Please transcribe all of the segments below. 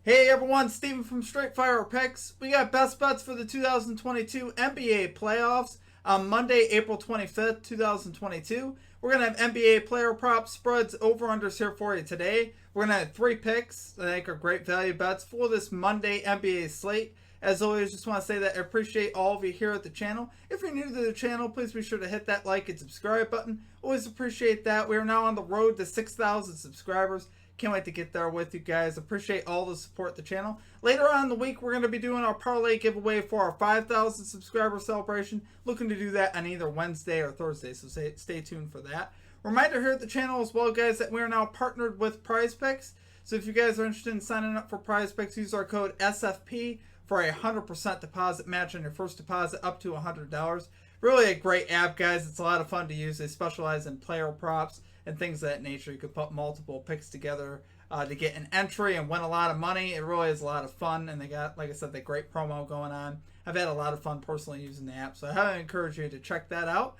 Hey everyone, Steven from Straight Fire Picks. We got best bets for the 2022 NBA playoffs on Monday, April 25th, 2022. We're going to have NBA player props, spreads, over-unders here for you today. We're going to have 3 picks that I think are great value bets for this Monday NBA slate. As always, just want to say that I appreciate all of you here at the channel. If you're new to the channel, please be sure to hit that like and subscribe button. Always appreciate that. We are now on the road to 6,000 subscribers. Can't wait to get there with you guys. Appreciate all the support the channel. Later on in the week, we're going to be doing our parlay giveaway for our 5,000 subscriber celebration. Looking to do that on either Wednesday or Thursday, so stay tuned for that. Reminder here at the channel as well, guys, that we are now partnered with Prize Picks. So if you guys are interested in signing up for Prize Picks, use our code SFP for a 100% deposit match on your first deposit up to $100. Really a great app, guys. It's a lot of fun to use. They specialize in player props and things of that nature. You could put multiple picks together to get an entry and win a lot of money. It really is a lot of fun, and they got, like I said, the great promo going on. I've had a lot of fun personally using the app, so I highly encourage you to check that out.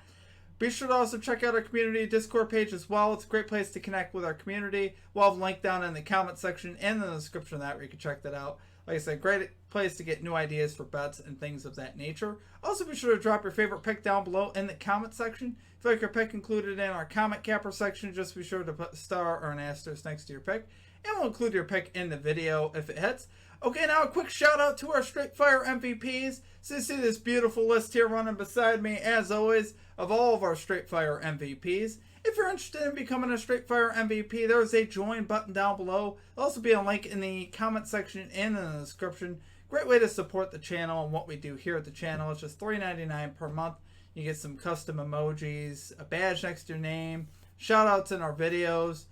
Be sure to also check out our community Discord page as well. It's a great place to connect with our community. We'll have a link down in the comment section and in the description of that where you can check that out. Like I said, great place to get new ideas for bets and things of that nature. Also, be sure to drop your favorite pick down below in the comment section. If you like your pick included in our comment capper section, just be sure to put a star or an asterisk next to your pick. And we'll include your pick in the video if it hits. Okay, now a quick shout out to our Straight Fire MVPs. So you see this beautiful list here running beside me, as always, of all of our Straight Fire MVPs. If you're interested in becoming a Straight Fire MVP, there's a join button down below. There'll also be a link in the comment section and in the description. Great way to support the channel and what we do here at the channel. It's just $3.99 per month. You get some custom emojis, a badge next to your name, shout outs in our videos,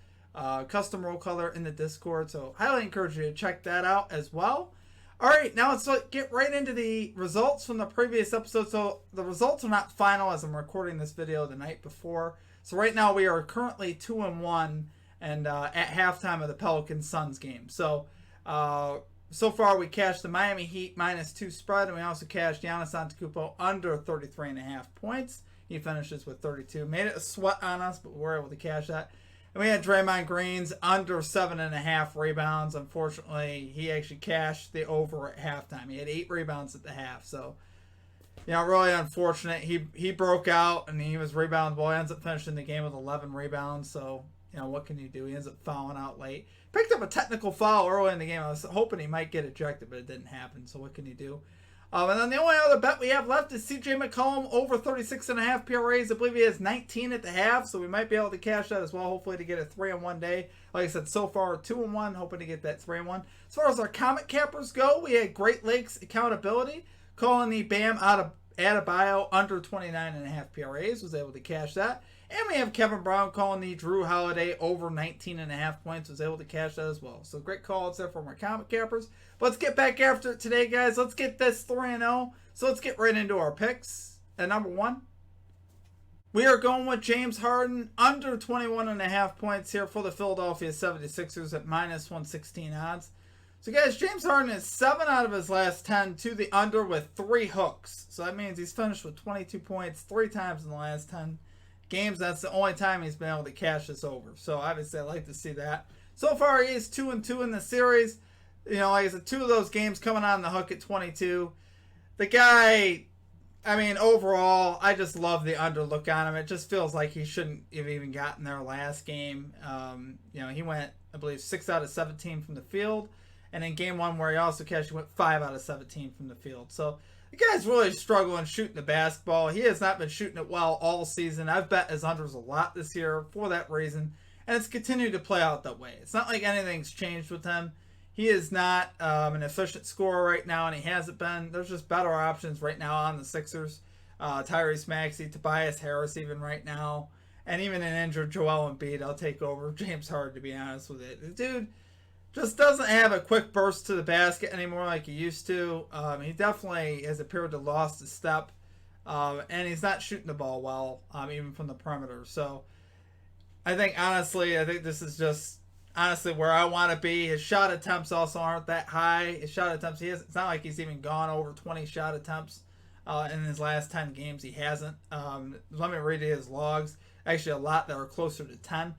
custom roll color in the Discord. So highly encourage you to check that out as well. All right, now let's get right into the results from the previous episode. So the results are not final as I'm recording this video the night before. So right now we are currently 2-1 and at halftime of the Pelicans Suns game. So so far we cashed the Miami Heat -2 spread, and we also cashed Giannis Antetokounmpo under 33.5 points. He finishes with 32. Made it a sweat on us, but we were able to cash that. And we had Draymond Green's under 7.5 rebounds. Unfortunately, he actually cashed the over at halftime. He had 8 rebounds at the half. So, you know, really unfortunate. He broke out, and he was rebound. Well, he ends up finishing the game with 11 rebounds. So, you know, what can you do? He ends up fouling out late. Picked up a technical foul early in the game. I was hoping he might get ejected, but it didn't happen. So what can you do? And then the only other bet we have left is CJ McCollum over 36.5 PRAs. I believe he has 19 at the half, so we might be able to cash that as well, hopefully to get a 3-in-1 day. Like I said, so far 2-1, hoping to get that 3-in-1. As far as our comment cappers go, we had Great Lakes Accountability calling the Bam Adebayo under 29.5 PRAs, was able to cash that. And we have Kevin Brown calling the Drew Holiday over 19.5 points, was able to cash that as well. So great calls there from our comment cappers. But let's get back after it today, guys. Let's get this 3-0. So let's get right into our picks. At number 1, we are going with James Harden under 21.5 points here for the Philadelphia 76ers at -116 odds. So guys, James Harden is 7 out of his last 10 to the under with 3 hooks. So that means he's finished with 22 points 3 times in the last 10 games. That's the only time he's been able to cash this over. So obviously I like to see that. So far he is 2-2 in the series. You know, like I said, 2 of those games coming on the hook at 22. The guy, I mean, overall, I just love the under look on him. It just feels like he shouldn't have even gotten there last game. You know, he went, I believe, 6 out of 17 from the field. And in game 1 where he also cashed, he went 5 out of 17 from the field. So the guy's really struggling shooting the basketball. He has not been shooting it well all season. I've bet his unders a lot this year for that reason. And it's continued to play out that way. It's not like anything's changed with him. He is not an efficient scorer right now, and he hasn't been. There's just better options right now on the Sixers. Tyrese Maxey, Tobias Harris even right now. And even an injured Joel Embiid, I'll take over James Harden, to be honest with it. The dude just doesn't have a quick burst to the basket anymore like he used to. He definitely has appeared to lost his step. And he's not shooting the ball well, even from the perimeter. So I think, honestly, this is just, honestly, where I want to be. His shot attempts also aren't that high. His shot attempts, it's not like he's even gone over 20 shot attempts in his last 10 games. He hasn't. Let me read you his logs. Actually, a lot that are closer to 10.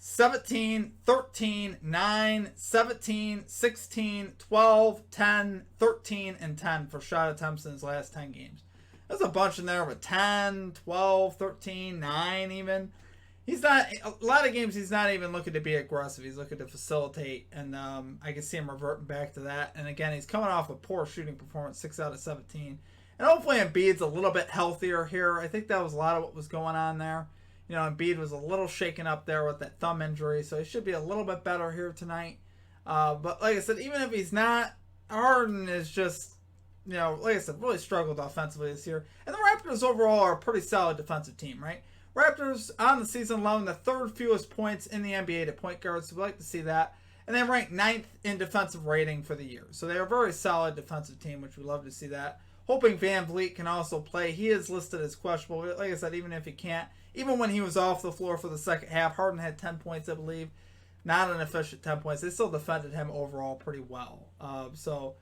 17, 13, 9, 17, 16, 12, 10, 13, and 10 for shot attempts in his last 10 games. There's a bunch in there with 10, 12, 13, 9 even. He's not, a lot of games he's not even looking to be aggressive. He's looking to facilitate, and I can see him reverting back to that. And again, he's coming off a poor shooting performance, 6 out of 17. And hopefully Embiid's a little bit healthier here. I think that was a lot of what was going on there. You know, Embiid was a little shaken up there with that thumb injury, so he should be a little bit better here tonight. But like I said, even if he's not, Harden is just, you know, like I said, really struggled offensively this year. And the Raptors overall are a pretty solid defensive team, right? Raptors on the season allowing the third fewest points in the NBA to point guards, so we like to see that. And they rank 9th in defensive rating for the year. So they're a very solid defensive team, which we love to see that. Hoping Van Vliet can also play. He is listed as questionable. Like I said, even if he can't, even when he was off the floor for the second half, Harden had 10 points, I believe. Not an efficient 10 points. They still defended him overall pretty well. So,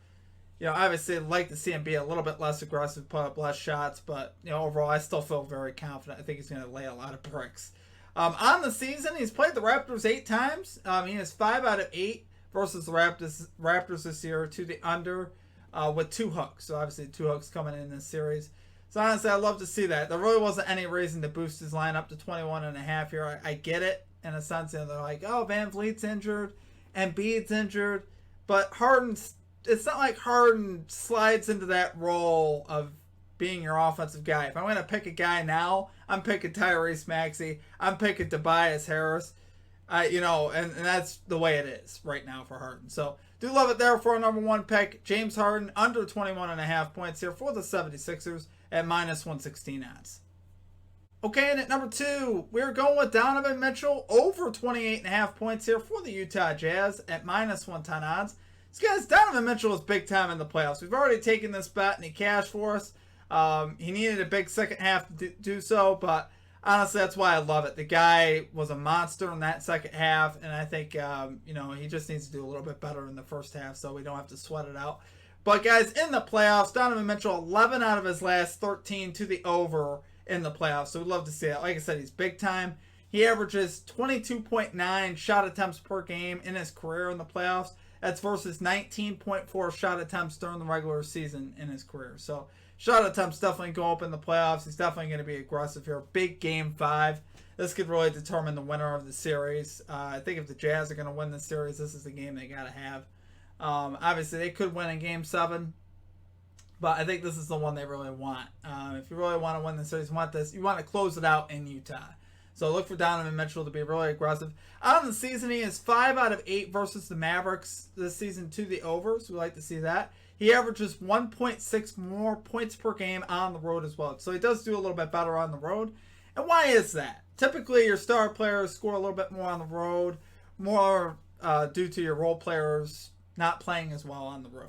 you know, obviously I'd like to see him be a little bit less aggressive, put up less shots. But, you know, overall, I still feel very confident. I think he's going to lay a lot of bricks. On the season, he's played the Raptors 8 times. He has 5 out of 8 versus the Raptors this year to the under with 2 hooks. So, obviously, 2 hooks coming in this series. So honestly, I'd love to see that. There really wasn't any reason to boost his line up to 21.5 here. I get it in a sense. You know, they're like, oh, Van Vliet's injured, Embiid's injured, but Harden's. It's not like Harden slides into that role of being your offensive guy. If I'm going to pick a guy now, I'm picking Tyrese Maxey. I'm picking Tobias Harris. You know, and that's the way it is right now for Harden. So do love it there for a number 1 pick. James Harden under 21.5 points here for the 76ers. At minus 116 odds. Okay, and at number 2, we're going with Donovan Mitchell over 28.5 points here for the Utah Jazz at minus 110 odds. So guys, Donovan Mitchell is big time in the playoffs. We've already taken this bet and he cashed for us. He needed a big second half to do so, but honestly, that's why I love it. The guy was a monster in that second half, and I think you know, he just needs to do a little bit better in the first half so we don't have to sweat it out. But guys, in the playoffs, Donovan Mitchell, 11 out of his last 13 to the over in the playoffs. So we'd love to see that. Like I said, he's big time. He averages 22.9 shot attempts per game in his career in the playoffs. That's versus 19.4 shot attempts during the regular season in his career. So shot attempts definitely go up in the playoffs. He's definitely going to be aggressive here. Big game 5. This could really determine the winner of the series. I think if the Jazz are going to win the series, this is the game they got to have. Obviously, they could win in Game 7, but I think this is the one they really want. If you really want to win the series, you want to close it out in Utah. So look for Donovan Mitchell to be really aggressive. On the season, he is 5 out of 8 versus the Mavericks this season to the over, so we like to see that. He averages 1.6 more points per game on the road as well. So he does do a little bit better on the road. And why is that? Typically, your star players score a little bit more on the road, more due to your role players not playing as well on the road.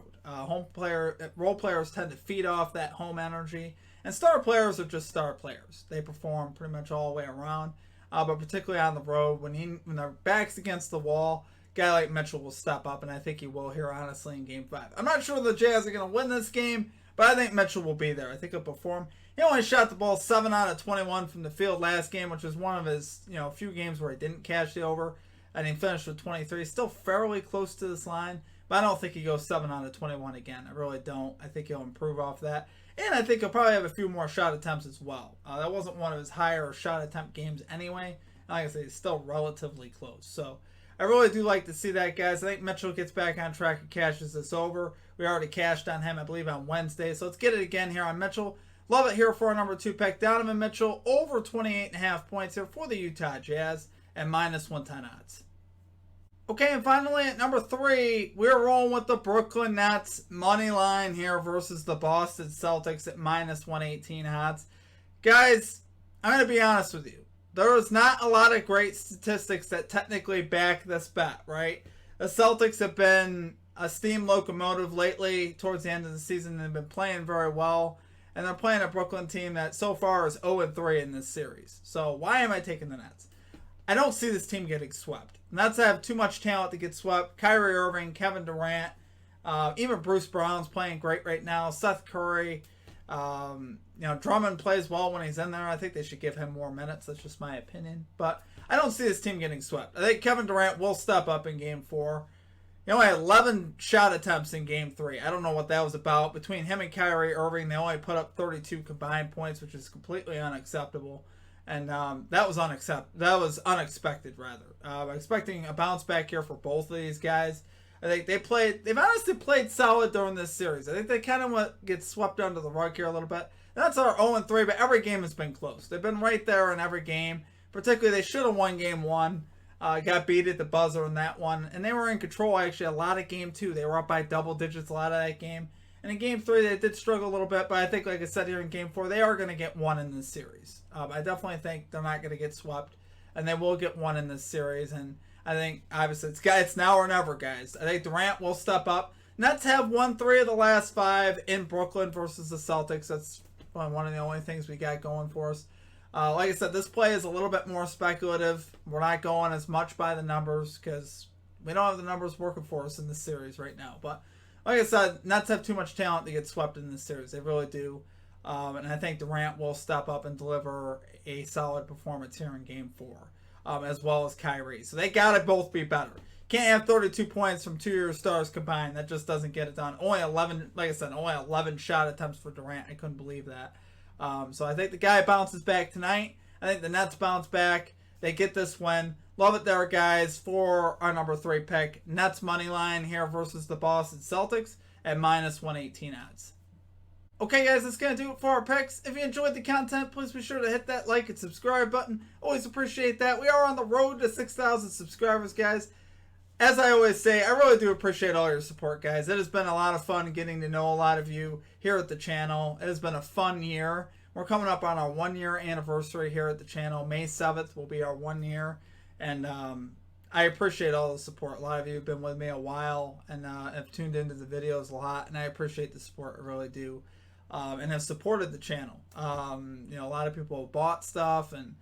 Role players tend to feed off that home energy, and star players are just star players. They perform pretty much all the way around, but particularly on the road, when their back's against the wall, a guy like Mitchell will step up, and I think he will here, honestly, in Game 5. I'm not sure the Jazz are going to win this game, but I think Mitchell will be there. I think he'll perform. He only shot the ball 7 out of 21 from the field last game, which was one of his few games where he didn't cash the over, and he finished with 23. Still fairly close to this line. But I don't think he goes 7 out of 21 again. I really don't. I think he'll improve off that. And I think he'll probably have a few more shot attempts as well. That wasn't one of his higher shot attempt games anyway. Like I say, he's still relatively close. So I really do like to see that, guys. I think Mitchell gets back on track and cashes this over. We already cashed on him, I believe, on Wednesday. So let's get it again here on Mitchell. Love it here for our number 2 pick. Donovan Mitchell over 28.5 points here for the Utah Jazz at minus 110 odds. Okay, and finally at number 3, we're rolling with the Brooklyn Nets money line here versus the Boston Celtics at minus 118 odds. Guys, I'm going to be honest with you. There is not a lot of great statistics that technically back this bet, right? The Celtics have been a steam locomotive lately towards the end of the season. They've been playing very well, and they're playing a Brooklyn team that so far is 0-3 in this series. So why am I taking the Nets? I don't see this team getting swept. Nets have too much talent to get swept. Kyrie Irving, Kevin Durant, even Bruce Brown's playing great right now. Seth Curry, Drummond plays well when he's in there. I think they should give him more minutes. That's just my opinion. But I don't see this team getting swept. I think Kevin Durant will step up in Game 4. He only had 11 shot attempts in Game 3. I don't know what that was about. Between him and Kyrie Irving, they only put up 32 combined points, which is completely unacceptable. And that was unexpected, rather. Expecting a bounce back here for both of these guys. I think they've honestly played solid during this series. I think they kind of get swept under the rug here a little bit. And that's our 0-3, but every game has been close. They've been right there in every game. Particularly, they should have won Game 1. Got beat at the buzzer in that one. And they were in control, actually, a lot of Game 2. They were up by double digits a lot of that game. And in Game 3, they did struggle a little bit. But I think, like I said here in Game 4, they are going to get one in this series. I definitely think they're not going to get swept. And they will get one in this series. And I think, obviously, it's now or never, guys. I think Durant will step up. Nets have won 3 of the last 5 in Brooklyn versus the Celtics. That's one of the only things we got going for us. Like I said, this play is a little bit more speculative. We're not going as much by the numbers because we don't have the numbers working for us in this series right now. But like I said, Nets have too much talent to get swept in this series. They really do. And I think Durant will step up and deliver a solid performance here in Game 4, as well as Kyrie. So they got to both be better. Can't have 32 points from 2 of your stars combined. That just doesn't get it done. Only 11, like I said, only 11 shot attempts for Durant. I couldn't believe that. So I think the guy bounces back tonight. I think the Nets bounce back. They get this win. Love it there, guys, for our number 3 pick. Nets money line here versus the Boston Celtics at -118 odds. Okay, guys, that's going to do it for our picks. If you enjoyed the content, please be sure to hit that like and subscribe button. Always appreciate that. We are on the road to 6,000 subscribers, guys. As I always say, I really do appreciate all your support, guys. It has been a lot of fun getting to know a lot of you here at the channel. It has been a fun year. We're coming up on our 1-year anniversary here at the channel. May 7th will be our 1 year. And I appreciate all the support. A lot of you have been with me a while and have tuned into the videos a lot. And I appreciate the support. I really do. And have supported the channel. A lot of people have bought stuff and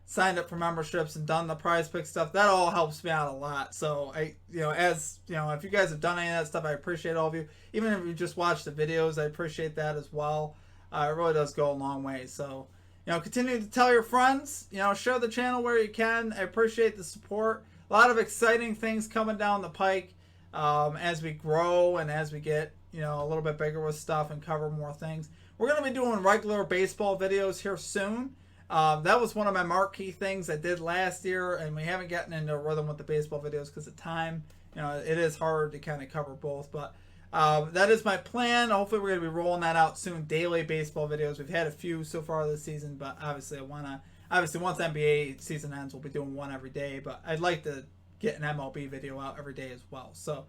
signed up for memberships and done the prize pick stuff. That all helps me out a lot. So if you guys have done any of that stuff, I appreciate all of you. Even if you just watch the videos, I appreciate that as well. It really does go a long way. So, continue to tell your friends, share the channel where you can. I appreciate the support. A lot of exciting things coming down the pike as we grow and as we get, a little bit bigger with stuff and cover more things. We're going to be doing regular baseball videos here soon. That was one of my marquee things I did last year, and we haven't gotten into a rhythm with the baseball videos because of time. It is hard to kind of cover both, but that is my plan. Hopefully we're going to be rolling that out soon, daily baseball videos. We've had a few so far this season, but obviously once NBA season ends, we'll be doing one every day, but I'd like to get an MLB video out every day as well. So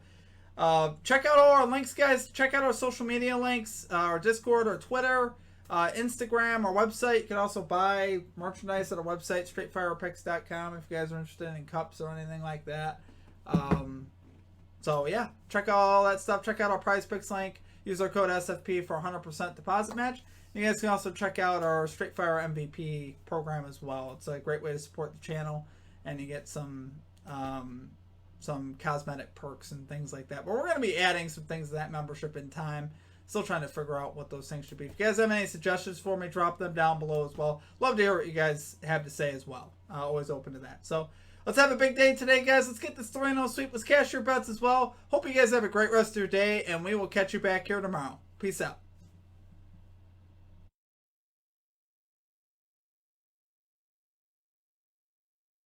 check out all our links, guys. Check out our social media links, our Discord, our Twitter, Instagram, our website. You can also buy merchandise at our website, straightfirepicks.com, if you guys are interested in cups or anything like that. So yeah, check out all that stuff. Check out our prize picks link. Use our code SFP for 100% deposit match. You guys can also check out our Straight Fire MVP program as well. It's a great way to support the channel, and you get some cosmetic perks and things like that. But we're going to be adding some things to that membership in time. Still trying to figure out what those things should be. If you guys have any suggestions for me, drop them down below as well. Love to hear what you guys have to say as well. Always open to that. So let's have a big day today, guys. Let's get this 3-0 sweep. Let's cash your bets as well. Hope you guys have a great rest of your day, and we will catch you back here tomorrow. Peace out.